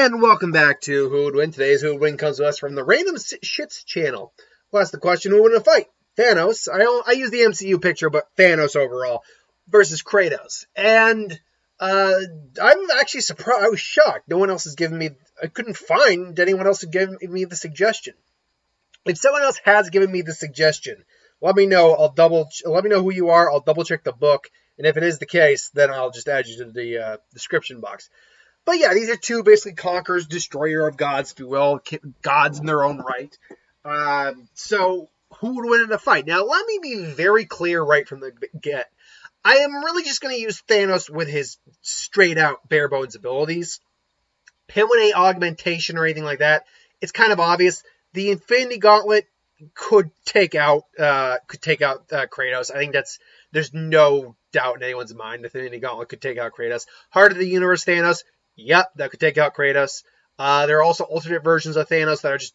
And welcome back to Who Would Win. Today's Who Would Win comes to us from the Random Shits channel. We'll ask the question, who would win a fight? Thanos, I use the MCU picture, but Thanos overall, versus Kratos. And I'm actually surprised, I was shocked. No one else has given me, I couldn't find anyone else who gave me the suggestion. If someone else has given me the suggestion, let me know. Let me know who you are. I'll double check the book. And if it is the case, then I'll just add you to the description box. But yeah, these are two basically conquerors, destroyer of gods, if you will, gods in their own right. So who would win in a fight? Now, let me be very clear right from the get. I am really just going to use Thanos with his straight-out bare-bones abilities. Him with a augmentation or anything like that, it's kind of obvious. The Infinity Gauntlet could take out Kratos. I think there's no doubt in anyone's mind the Infinity Gauntlet could take out Kratos. Heart of the Universe Thanos. Yep, that could take out Kratos. There are also alternate versions of Thanos that are just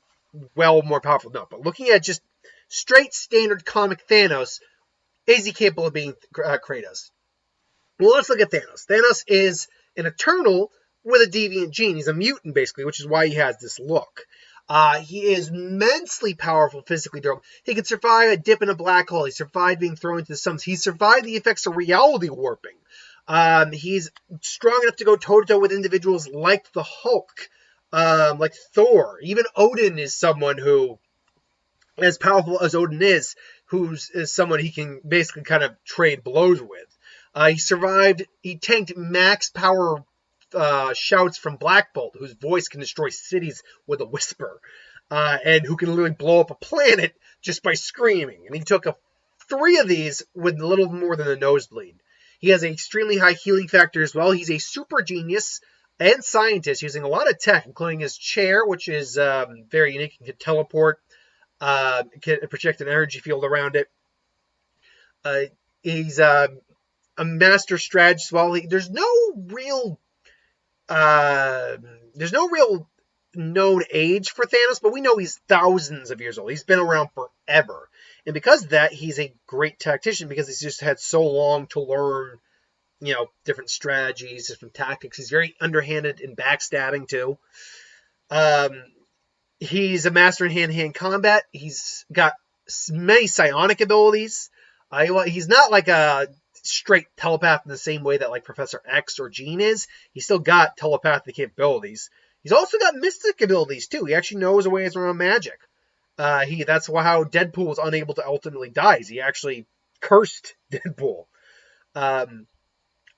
well more powerful. No, but looking at just straight standard comic Thanos, is he capable of being Kratos? Well, let's look at Thanos. Thanos is an Eternal with a deviant gene. He's a mutant, basically, which is why he has this look. He is immensely powerful physically. He could survive a dip in a black hole. He survived being thrown into the suns. He survived the effects of reality warping. He's strong enough to go toe-to-toe with individuals like the Hulk, like Thor. Even Odin is someone who, as powerful as Odin is someone he can basically kind of trade blows with. He tanked max power shouts from Black Bolt, whose voice can destroy cities with a whisper, and who can literally blow up a planet just by screaming. And he took 3 of these with a little more than a nosebleed. He has an extremely high healing factor as well. He's a super genius and scientist using a lot of tech, including his chair, which is very unique. He can teleport, can project an energy field around it. He's a master strategist. Well, there's no real known age for Thanos, but we know he's thousands of years old. He's been around forever. And because of that, he's a great tactician because he's just had so long to learn, different strategies, different tactics. He's very underhanded in backstabbing, too. He's a master in hand-to-hand combat. He's got many psionic abilities. He's not like a straight telepath in the same way that like Professor X or Jean is. He's still got telepathic capabilities. He's also got mystic abilities, too. He actually knows a ways around magic. That's how Deadpool was unable to ultimately die. He actually cursed Deadpool. And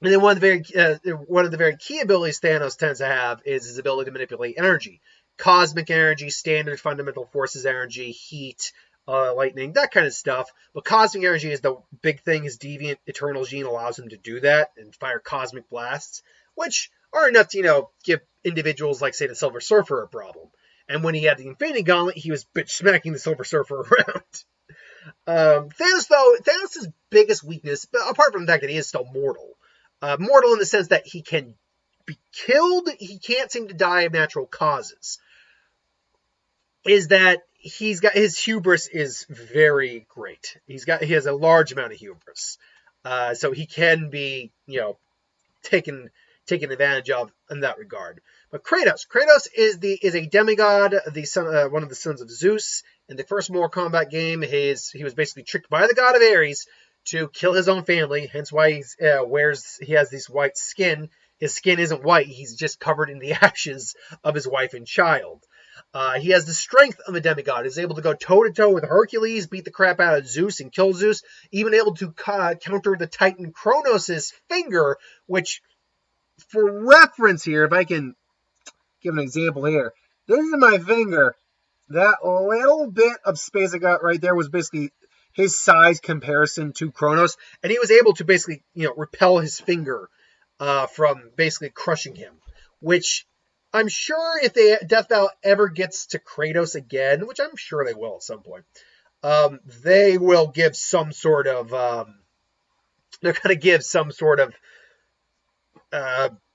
then one of the very key abilities Thanos tends to have is his ability to manipulate energy. Cosmic energy, standard fundamental forces energy, heat, lightning, that kind of stuff. But cosmic energy is the big thing. His deviant Eternal gene allows him to do that and fire cosmic blasts, which are enough to, give individuals like, say, the Silver Surfer a problem. And when he had the Infinity Gauntlet, he was bitch smacking the Silver Surfer around. Thanos' biggest weakness, apart from the fact that he is still mortal, mortal in the sense that he can be killed, he can't seem to die of natural causes, is that his hubris is very great. He has a large amount of hubris. So he can be, taken advantage of in that regard. But Kratos is a demigod, one of the sons of Zeus. In the first Mortal Kombat game, he was basically tricked by the god of Ares to kill his own family. Hence why he has this white skin. His skin isn't white; he's just covered in the ashes of his wife and child. He has the strength of a demigod. He's able to go toe-to-toe with Hercules, beat the crap out of Zeus, and kill Zeus. Even able to counter the Titan Kronos' finger, which, for reference here, if I can give an example here. This is my finger. That little bit of space I got right there was basically his size comparison to Kronos. And he was able to basically, repel his finger from basically crushing him. Which I'm sure if Death Battle ever gets to Kratos again, which I'm sure they will at some point, they will give some sort of, they're going to give some sort of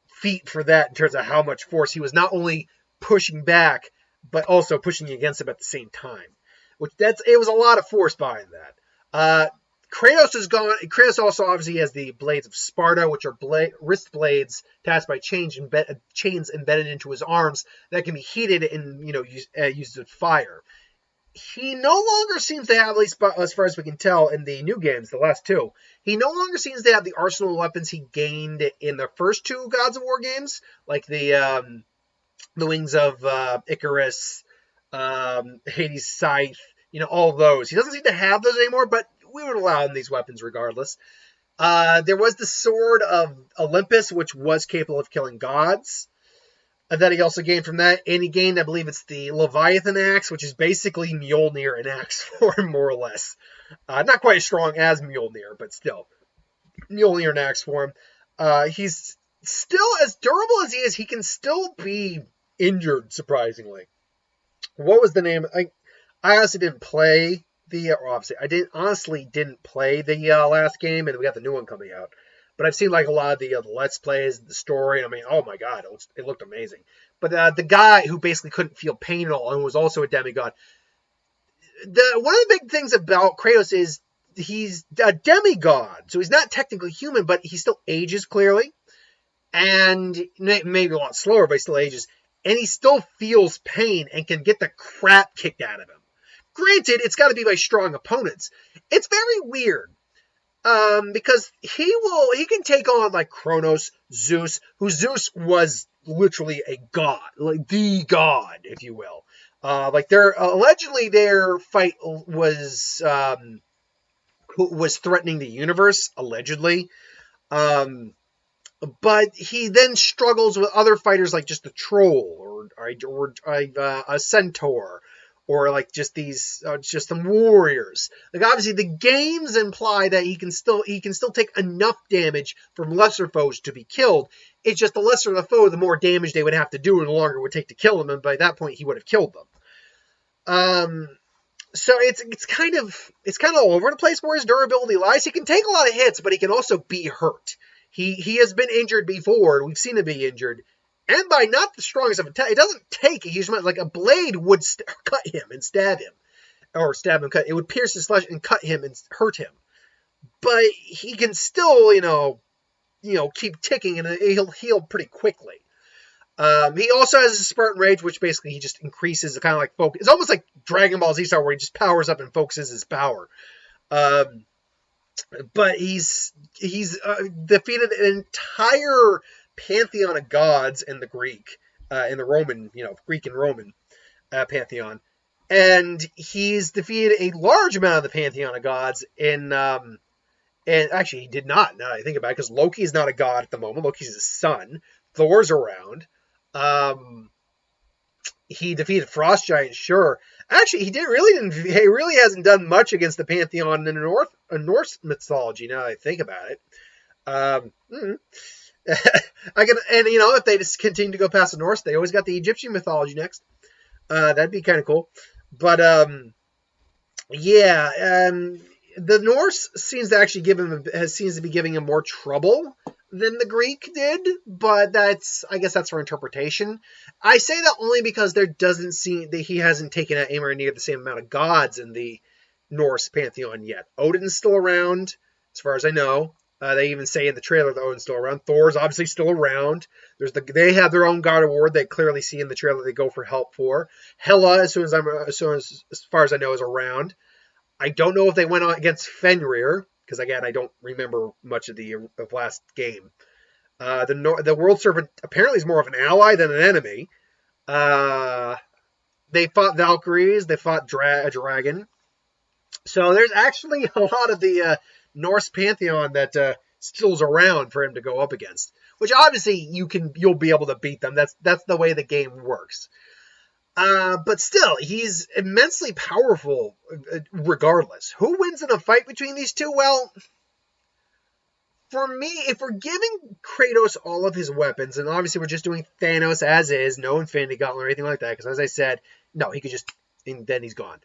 feat for that in terms of how much force he was not only pushing back, but also pushing against him at the same time. It was a lot of force behind that. Kratos is gone. Kratos also obviously has the blades of Sparta, which are wrist blades attached by chains embedded into his arms that can be heated and used with fire. He no longer seems to have, at least as far as we can tell in the new games, the last two, he no longer seems to have the arsenal of weapons he gained in the first two Gods of War games, like the Wings of Icarus, Hades' Scythe, all those. He doesn't seem to have those anymore, but we would allow him these weapons regardless. There was the Sword of Olympus, which was capable of killing gods. That he also gained from that. And he gained, I believe it's the Leviathan Axe, which is basically Mjolnir in axe form, more or less. Not quite as strong as Mjolnir, but still. Mjolnir in axe form. He's still, as durable as he is, he can still be injured, surprisingly. What was the name? I honestly didn't play I honestly didn't play the last game, and we got the new one coming out. But I've seen like a lot of the Let's Plays, the story, and I mean, oh my god, it looked amazing. But the guy who basically couldn't feel pain at all and was also a demigod. One of the big things about Kratos is he's a demigod, so he's not technically human, but he still ages clearly, and maybe a lot slower, but he still ages, and he still feels pain and can get the crap kicked out of him. Granted, it's got to be by strong opponents. It's very weird. Because he can take on like Kronos, Zeus, who Zeus was literally a god, like the god, if you will. Like allegedly their fight was threatening the universe, allegedly. But he then struggles with other fighters like just a troll or a centaur. Or like just some warriors. Like obviously the games imply that he can still take enough damage from lesser foes to be killed. It's just the lesser the foe, the more damage they would have to do, and the longer it would take to kill them. And by that point, he would have killed them. So it's kind of all over the place where his durability lies. He can take a lot of hits, but he can also be hurt. He has been injured before. We've seen him be injured. And by not the strongest of attack, it doesn't take a huge amount. Like a blade would cut him and stab him. Or stab him, cut. It would pierce his flesh and cut him and hurt him. But he can still, keep ticking and he'll heal pretty quickly. He also has a Spartan Rage, which basically he just increases the kind of like focus. It's almost like Dragon Ball Z style where he just powers up and focuses his power. But he's defeated an entire pantheon of gods in the Greek, in the Roman, Greek and Roman pantheon, and he's defeated a large amount of the pantheon of gods and actually he did not. Now that I think about it, because Loki is not a god at the moment. Loki's his son. Thor's around. He defeated Frost Giant, sure. Actually, he really hasn't done much against the pantheon in Norse mythology. Now that I think about it. If they just continue to go past the Norse, they always got the Egyptian mythology next. That'd be kind of cool. But the Norse seems to be giving him more trouble than the Greek did. But I guess that's for interpretation. I say that only because there doesn't seem that he hasn't taken out anywhere near the same amount of gods in the Norse pantheon yet. Odin's still around, as far as I know. They even say in the trailer that Odin's still around. Thor's obviously still around. They have their own god award. They clearly see in the trailer they go for help for. Hela, as far as I know, is around. I don't know if they went on against Fenrir because again I don't remember much of last game. The World Serpent apparently is more of an ally than an enemy. They fought Valkyries. They fought a dragon. So there's actually a lot of the Norse pantheon that still's around for him to go up against, which obviously you'll be able to beat them. That's the way the game works. But still, he's immensely powerful regardless. Who wins in a fight between these two? Well, for me, if we're giving Kratos all of his weapons, and obviously we're just doing Thanos as is, no Infinity Gauntlet or anything like that, because as I said, no, he could just, and then he's gone.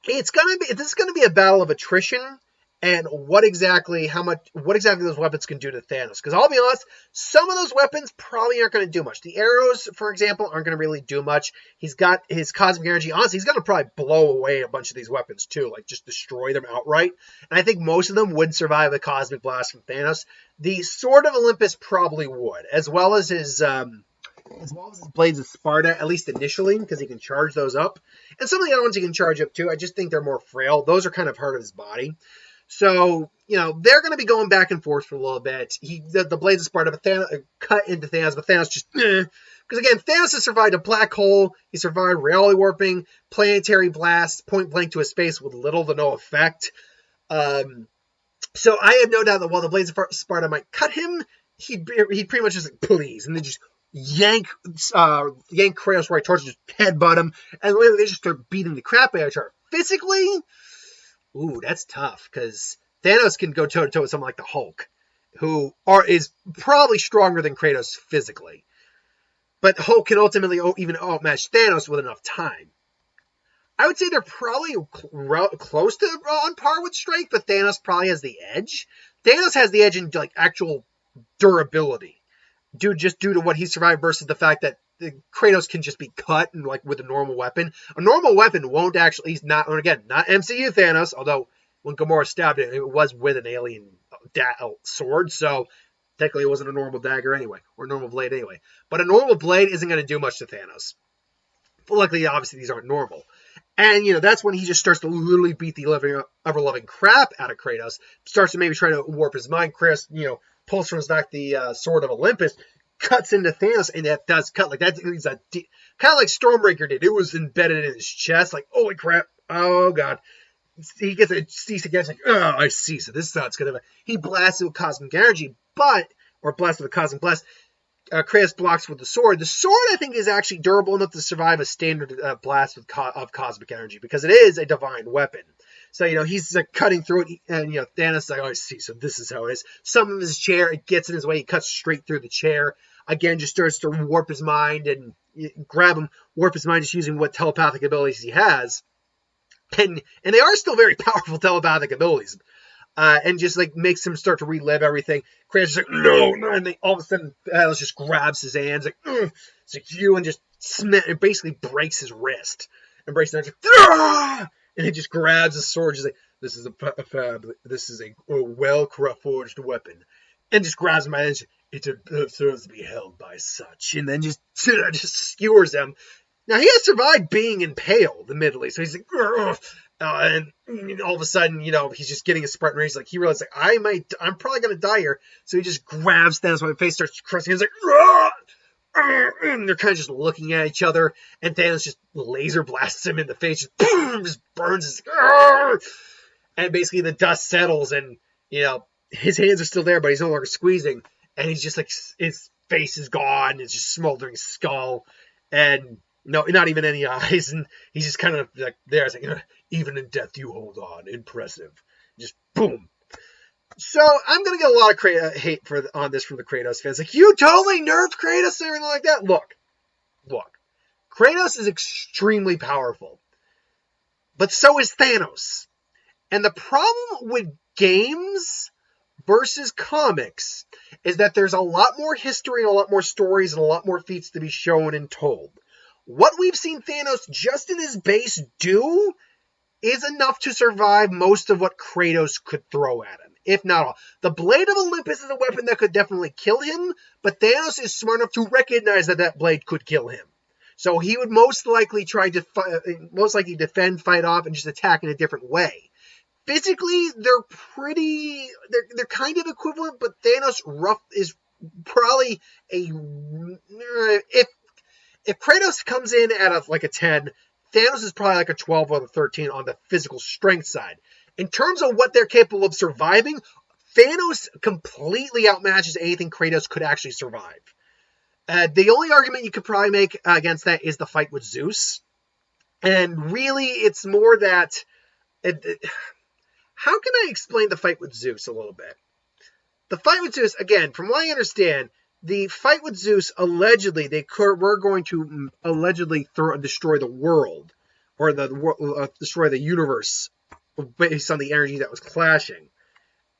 This is gonna be a battle of attrition, and what exactly those weapons can do to Thanos. Because I'll be honest, some of those weapons probably aren't going to do much. The arrows, for example, aren't going to really do much. He's got his cosmic energy. Honestly, he's going to probably blow away a bunch of these weapons too, like just destroy them outright. And I think most of them would survive a cosmic blast from Thanos. The Sword of Olympus probably would, as well as his Blades of Sparta, at least initially, because he can charge those up. And some of the other ones he can charge up too. I just think they're more frail. Those are kind of hard of his body. So, they're going to be going back and forth for a little bit. The Blades of Sparta cut into Thanos, but Thanos just... Because again, Thanos has survived a black hole, he survived reality warping, planetary blast, point blank to his face with little to no effect. So I have no doubt that while the Blades of Sparta might cut him, he'd pretty much just like, please, and then just yank Kratos right towards him, just headbutt him, and later they just start beating the crap out of each other. Physically... Ooh, that's tough, because Thanos can go toe-to-toe with someone like the Hulk, who is probably stronger than Kratos physically. But Hulk can ultimately even outmatch Thanos with enough time. I would say they're probably close to on par with strength, but Thanos probably has the edge. Thanos has the edge in like actual durability, due to what he survived versus the fact that Kratos can just be cut and like with a normal weapon. A normal weapon won't actually. He's not, again, not MCU Thanos. Although when Gamora stabbed him, it was with an alien sword, so technically it wasn't a normal dagger anyway, or a normal blade anyway. But a normal blade isn't going to do much to Thanos. But luckily, obviously, these aren't normal. And, that's when he just starts to literally beat the ever-loving crap out of Kratos. Starts to maybe try to warp his mind. Kratos, pulls from his back the Sword of Olympus, cuts into Thanos, and that does cut. Like, that's kind of like Stormbreaker did. It was embedded in his chest. Like, holy crap. Oh, God. He gets a cease again. Like, oh, I see. So this is how it's going to be. He blasts it with cosmic energy, or blasts with a cosmic blast. Kratos blocks with the sword. The sword, I think, is actually durable enough to survive a standard blast of cosmic energy because it is a divine weapon. So, he's cutting through it, and, Thanos is like, oh, I see, so this is how it is. Some of his chair, it gets in his way, he cuts straight through the chair. Again, just starts to warp his mind and grab him, warp his mind just using what telepathic abilities he has. And they are still very powerful telepathic abilities. And just like makes him start to relive everything. Kratos is like, no, and then all of a sudden Thanos just grabs his hands, like, it's like you, and just it basically breaks his wrist. And breaks his hands, and he just grabs his sword, just like, this is a well forged weapon, and just grabs him by the hand. It deserves to be held by such, and then just skewers him. Now he has survived being impaled, admittedly, so he's like, and all of a sudden, he's just getting a sprint range. Like he realizes, like I'm probably gonna die here. So he just grabs Thanos by the face, starts crushing. He's like, and they're kind of just looking at each other, and Thanos just laser blasts him in the face, just burns his, and basically the dust settles, and his hands are still there, but he's no longer squeezing, and he's just like his face is gone. It's just smoldering skull, and no, not even any eyes, and he's just kind of like there. It's like, even in death you hold on, impressive. Just boom. So I'm gonna get a lot of hate on this from the Kratos fans. Like, you totally nerfed Kratos and everything like that. Look, Kratos is extremely powerful, but so is Thanos. And the problem with games versus comics is that there's a lot more history and a lot more stories and a lot more feats to be shown and told. What we've seen Thanos just in his base do is enough to survive most of what Kratos could throw at him, if not all. The Blade of Olympus is a weapon that could definitely kill him, but Thanos is smart enough to recognize that blade could kill him. So he would most likely defend, fight off, and just attack in a different way. Physically, they're kind of equivalent, but Thanos is probably if Kratos comes in at a 10, Thanos is probably like a 12 or a 13 on the physical strength side. In terms of what they're capable of surviving, Thanos completely outmatches anything Kratos could actually survive. The only argument you could probably make against that is the fight with Zeus. And really, it's more that... how can I explain the fight with Zeus a little bit? The fight with Zeus, again, from what I understand, the fight with Zeus, allegedly, were going to destroy the world, or destroy the universe based on the energy that was clashing.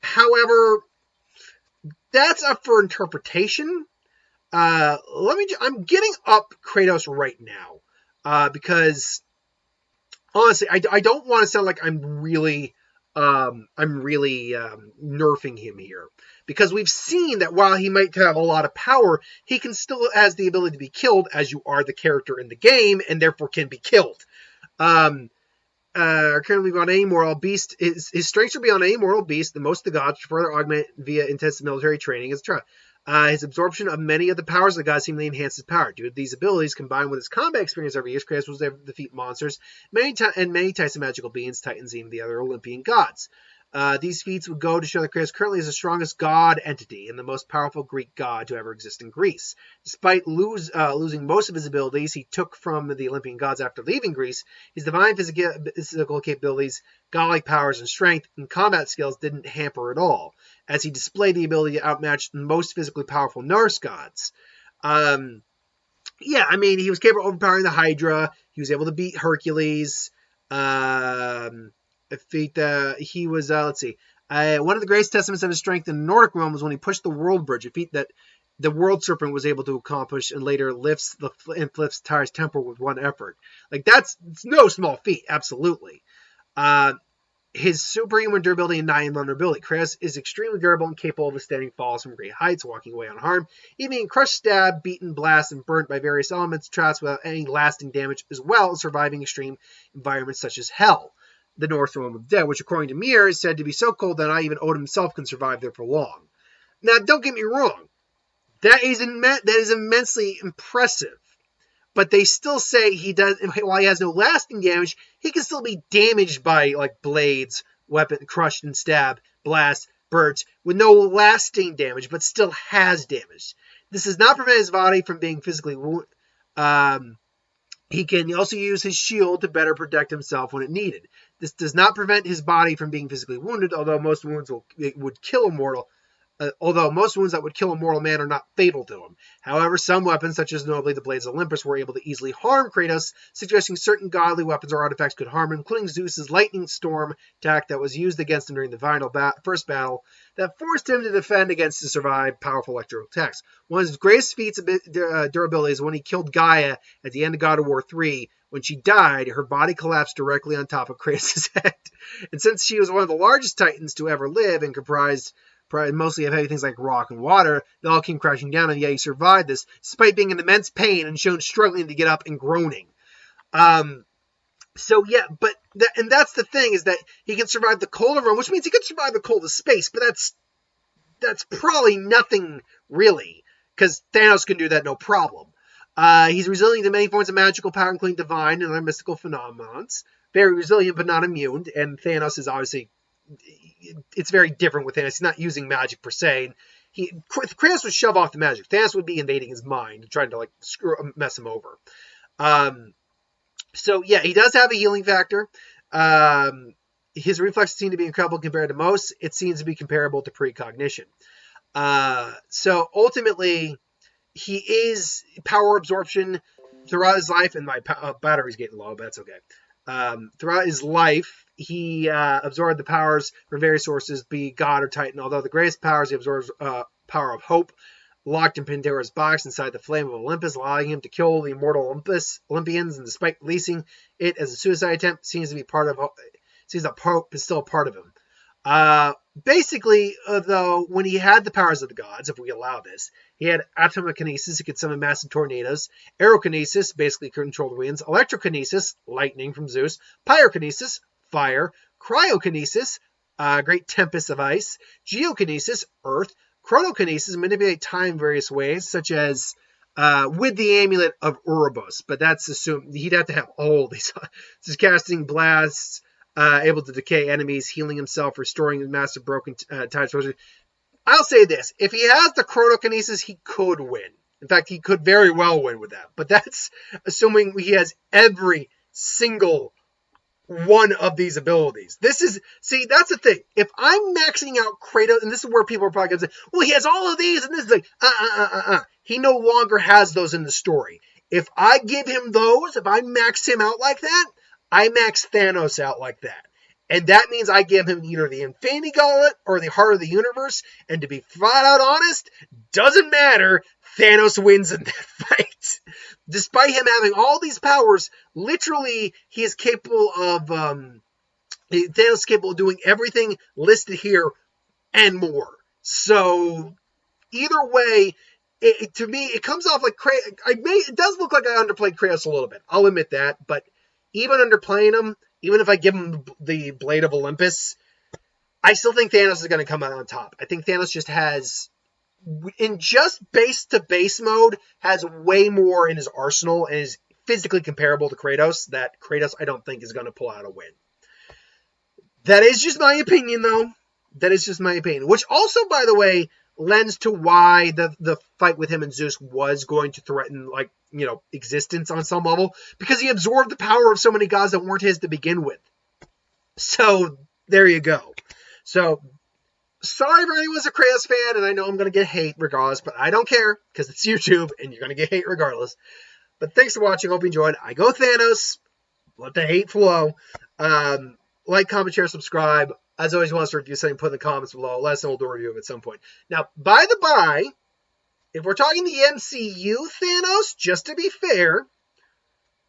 However, that's up for interpretation. I'm getting up Kratos right now because honestly, I don't want to sound like I'm really nerfing him here, because we've seen that while he might have a lot of power, he can still has the ability to be killed, as you are the character in the game, and therefore can be killed. Um, Currently beyond any mortal beast, his strengths are beyond any mortal beast, the most of the gods, further augment via intensive military training, etc. His absorption of many of the powers of the gods seemingly enhances his power. Due to these abilities, combined with his combat experience over years, Kratos was able to defeat monsters, many types of magical beings, titans, and the other Olympian gods. These feats would go to show that Kratos currently is the strongest god entity and the most powerful Greek god to ever exist in Greece. Despite losing most of his abilities he took from the Olympian gods after leaving Greece, his divine physical capabilities, godlike powers, and strength and combat skills didn't hamper at all, as he displayed the ability to outmatch most physically powerful Norse gods. Yeah, I mean, he was capable of overpowering the Hydra. He was able to beat Hercules. Feat he was, let's see, one of the greatest testaments of his strength in the Nordic realm was when he pushed the world bridge, a feat that the world serpent was able to accomplish and later flips Tyre's temple with one effort. Like, it's no small feat, absolutely. His superhuman durability and nigh invulnerability. Kratos is extremely durable and capable of withstanding falls from great heights, walking away unharmed, even being crushed, stabbed, beaten, blasted, and burnt by various elements, traps without any lasting damage, as well as surviving extreme environments such as hell, the North realm of the dead, which according to Mir is said to be so cold that not even Odin himself can survive there for long. Now, don't get me wrong, that is immensely impressive. But they still say while he has no lasting damage, he can still be damaged by like blades, weapon, crushed and stabbed, blast, burnt, with no lasting damage, but still has damage. This does not prevent his body from being physically wounded. He can also use his shield to better protect himself when it needed. This does not prevent his body from being physically wounded, although most wounds would kill a mortal. Although most wounds that would kill a mortal man are not fatal to him. However, some weapons, such as notably the Blades of Olympus, were able to easily harm Kratos, suggesting certain godly weapons or artifacts could harm him, including Zeus's lightning storm attack that was used against him during the first battle that forced him to defend against to survive powerful electrical attacks. One of his greatest feats of durability is when he killed Gaia at the end of God of War 3. When she died, her body collapsed directly on top of Kratos' head. And since she was one of the largest titans to ever live and comprised mostly of heavy things like rock and water, they all came crashing down, and yet he survived this, despite being in immense pain and shown struggling to get up and groaning. So yeah, but that's the thing, is that he can survive the cold of Rome, which means he could survive the cold of space, but that's probably nothing really, because Thanos can do that no problem. He's resilient to many forms of magical power, including divine and other mystical phenomena. Very resilient, but not immune, and Thanos is obviously, it's very different with Thanos. He's not using magic per se. Kratos would shove off the magic. Thanos would be invading his mind, trying to mess him over. So yeah, he does have a healing factor. His reflexes seem to be incredible compared to most. It seems to be comparable to precognition. So ultimately, he is power absorption throughout his life, and my battery's getting low, but that's okay. Throughout his life, he absorbed the powers from various sources, be God or Titan. Although the greatest powers, he absorbs power of hope, locked in Pandora's box inside the flame of Olympus, allowing him to kill the immortal Olympians. And despite releasing it as a suicide attempt, seems that hope is still a part of him. Basically, though, when he had the powers of the gods, if we allow this, he had atomokinesis, he could summon massive tornadoes, aerokinesis, basically controlled winds, electrokinesis, lightning from Zeus, pyrokinesis, fire, cryokinesis, great tempest of ice, geokinesis, earth, chronokinesis, manipulate time in various ways, such as with the amulet of Ouroboros, but that's assumed he'd have to have all these. Just casting blasts, able to decay enemies, healing himself, restoring massive broken tides. I'll say this: if he has the chronokinesis, he could win. In fact, he could very well win with that. But that's assuming he has every single one of these abilities. That's the thing. If I'm maxing out Kratos, and this is where people are probably going to say, well, he has all of these, and this is like, He no longer has those in the story. If I give him those, if I max him out like that, I max Thanos out like that. And that means I give him either the Infinity Gauntlet or the Heart of the Universe. And to be flat out honest, doesn't matter. Thanos wins in that fight. Despite him having all these powers, literally he is capable of Thanos is capable of doing everything listed here and more. So either way, to me, it comes off like it does look like I underplayed Kratos a little bit. I'll admit that, but even underplaying him, even if I give him the Blade of Olympus, I still think Thanos is going to come out on top. I think Thanos just has, in just base-to-base mode, has way more in his arsenal and is physically comparable to Kratos that Kratos I don't think is going to pull out a win. That is just my opinion, though. That is just my opinion. Which also, by the way, lends to why the fight with him and Zeus was going to threaten, like, existence on some level. Because he absorbed the power of so many gods that weren't his to begin with. So, there you go. So, sorry for anyone who's a Kratos fan, and I know I'm going to get hate regardless, but I don't care, because it's YouTube, and you're going to get hate regardless. But thanks for watching. Hope you enjoyed. I go Thanos. Let the hate flow. Like, comment, share, subscribe. As always, wants to review something, put in the comments below. Let us know, we'll do a review of it at some point. Now, by the by, if we're talking the MCU Thanos, just to be fair,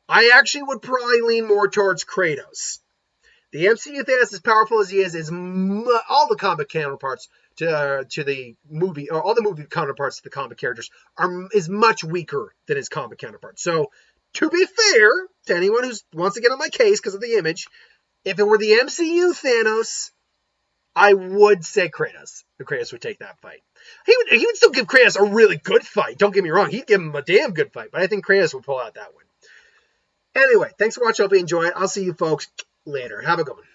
I actually would probably lean more towards Kratos. The MCU Thanos, as powerful as he is all the comic counterparts to the movie, or all the movie counterparts to the comic characters, is much weaker than his comic counterparts. So, to be fair to anyone who wants to get on my case because of the image, if it were the MCU Thanos, I would say Kratos. Kratos would take that fight. He would still give Kratos a really good fight. Don't get me wrong. He'd give him a damn good fight. But I think Kratos would pull out that one. Anyway, thanks for watching. Hope you enjoy it. I'll see you folks later. Have a good one.